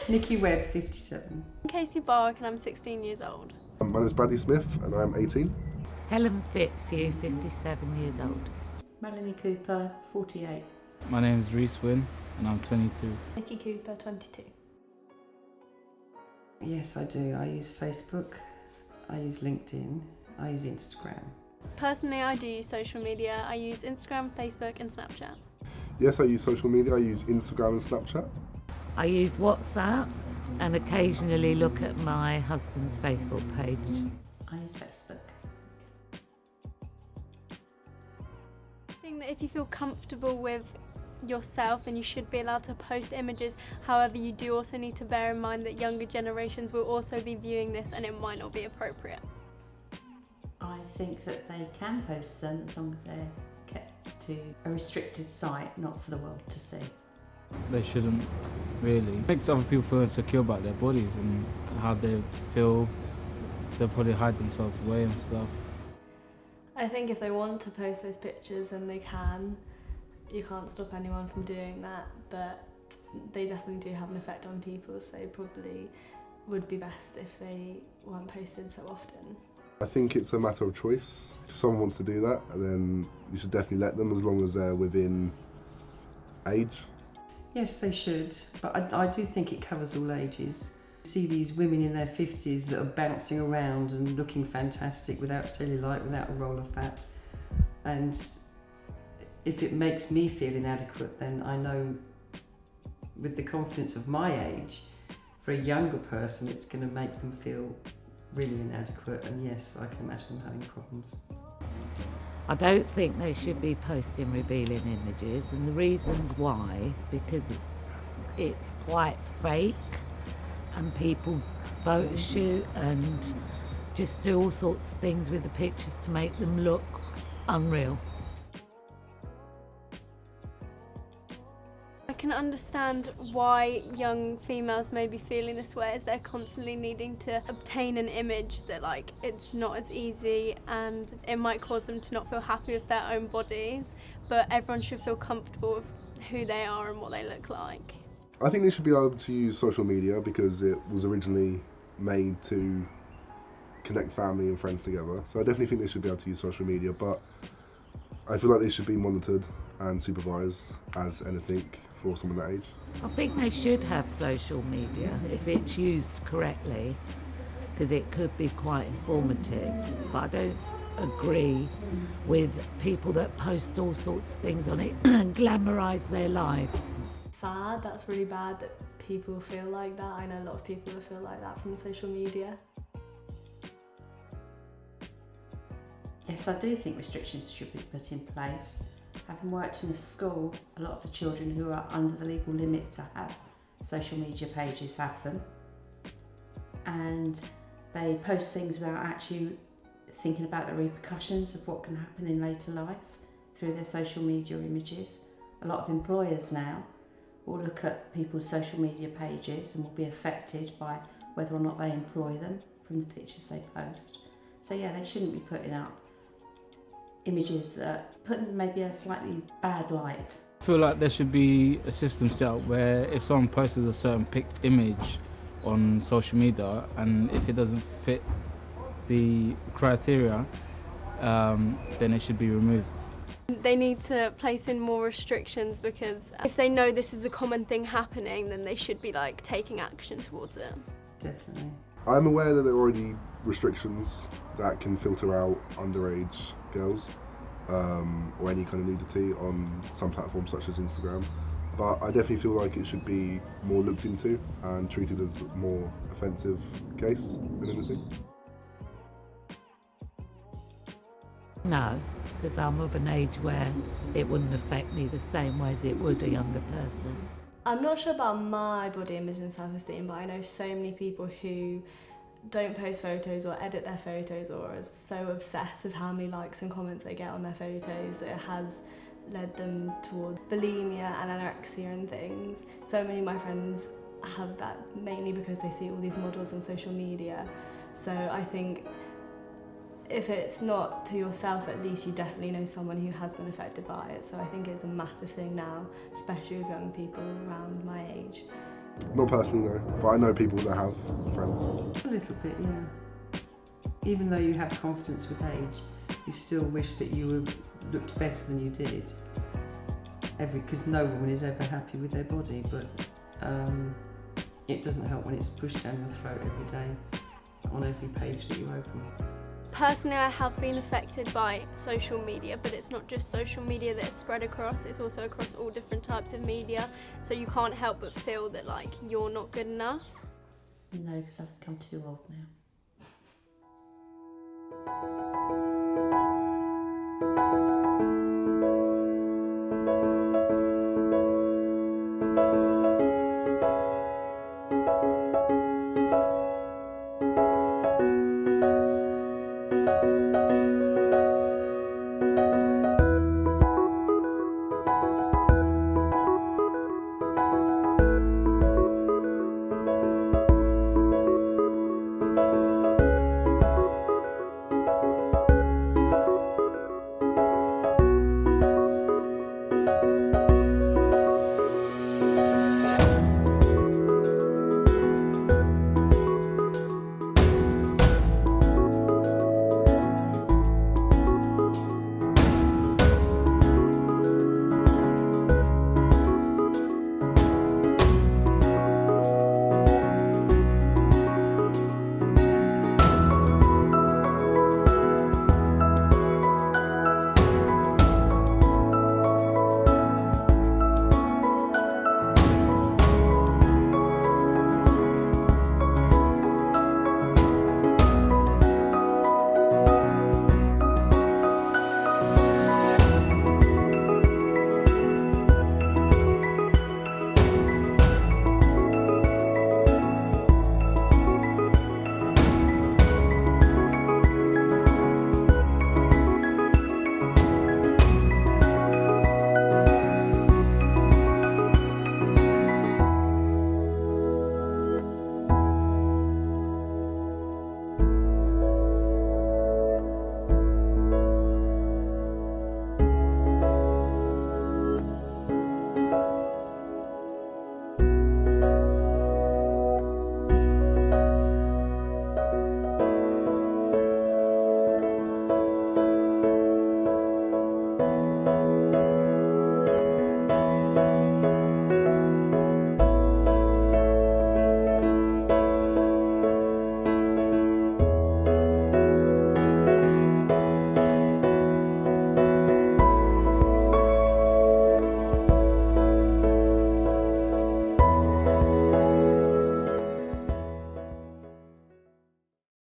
Nikki Webb, 57. Casey Barwick and I'm 16 years old. My name is Bradley Smith and I'm 18. Helen Fitzhugh, 57 years old. Melanie Cooper, 48. My name is Reese Wynn and I'm 22. Nikki Cooper, 22. Yes, I do. I use Facebook, I use LinkedIn, I use Instagram. Personally, I do use social media. I use Instagram, Facebook and Snapchat. Yes, I use social media. I use Instagram and Snapchat. I use WhatsApp and occasionally look at my husband's Facebook page. I use Facebook. I think that if you feel comfortable with yourself, then you should be allowed to post images. However, you do also need to bear in mind that younger generations will also be viewing this and it might not be appropriate. I think that they can post them as long as they're kept to a restricted site, not for the world to see. They shouldn't really. It makes other people feel insecure about their bodies and how they feel. They'll probably hide themselves away and stuff. I think if they want to post those pictures, then they can. You can't stop anyone from doing that, but they definitely do have an effect on people, so probably would be best if they weren't posted so often. I think it's a matter of choice. If someone wants to do that, then you should definitely let them as long as they're within age. Yes, they should, but I do think it covers all ages. You see these women in their 50s that are bouncing around and looking fantastic without cellulite, without a roll of fat. And if it makes me feel inadequate, then I know with the confidence of my age, for a younger person, it's going to make them feel really inadequate. And yes, I can imagine them having problems. I don't think they should be posting revealing images, and the reasons why is because it's quite fake and people photo shoot and just do all sorts of things with the pictures to make them look unreal. I can understand why young females may be feeling this way, as they're constantly needing to obtain an image that it's not as easy and it might cause them to not feel happy with their own bodies, but everyone should feel comfortable with who they are and what they look like. I think they should be able to use social media because it was originally made to connect family and friends together. So I definitely think they should be able to use social media, but I feel like they should be monitored and supervised as anything for someone that age. I think they should have social media if it's used correctly, because it could be quite informative, but I don't agree with people that post all sorts of things on it and glamorise their lives. Sad, that's really bad that people feel like that. I know a lot of people that feel like that from social media. Yes, I do think restrictions should be put in place. Having worked in a school, a lot of the children who are under the legal limit to have social media pages have them. And they post things without actually thinking about the repercussions of what can happen in later life through their social media images. A lot of employers now will look at people's social media pages and will be affected by whether or not they employ them from the pictures they post. So yeah, they shouldn't be putting up images that put maybe a slightly bad light. I feel like there should be a system set up where if someone posts a certain image on social media and if it doesn't fit the criteria, then it should be removed. They need to place in more restrictions, because if they know this is a common thing happening, then they should be taking action towards it. Definitely. I'm aware that there are already restrictions that can filter out underage girls or any kind of nudity on some platforms such as Instagram, but I definitely feel like it should be more looked into and treated as a more offensive case than anything. No, because I'm of an age where it wouldn't affect me the same way as it would a younger person. I'm not sure about my body image and self-esteem, but I know so many people who don't post photos or edit their photos or are so obsessed with how many likes and comments they get on their photos that it has led them toward bulimia and anorexia and things. So many of my friends have that mainly because they see all these models on social media. So I think if it's not to yourself, at least you definitely know someone who has been affected by it. So I think it's a massive thing now, especially with young people around my age. Not personally, no, but I know people that have friends. A little bit, yeah. Even though you have confidence with age, you still wish that you looked better than you did. Because no woman is ever happy with their body, but it doesn't help when it's pushed down your throat every day on every page that you open. Personally, I have been affected by social media, but it's not just social media that it's spread across, it's also across all different types of media, so you can't help but feel that like you're not good enough. No, because I think I'm too old now.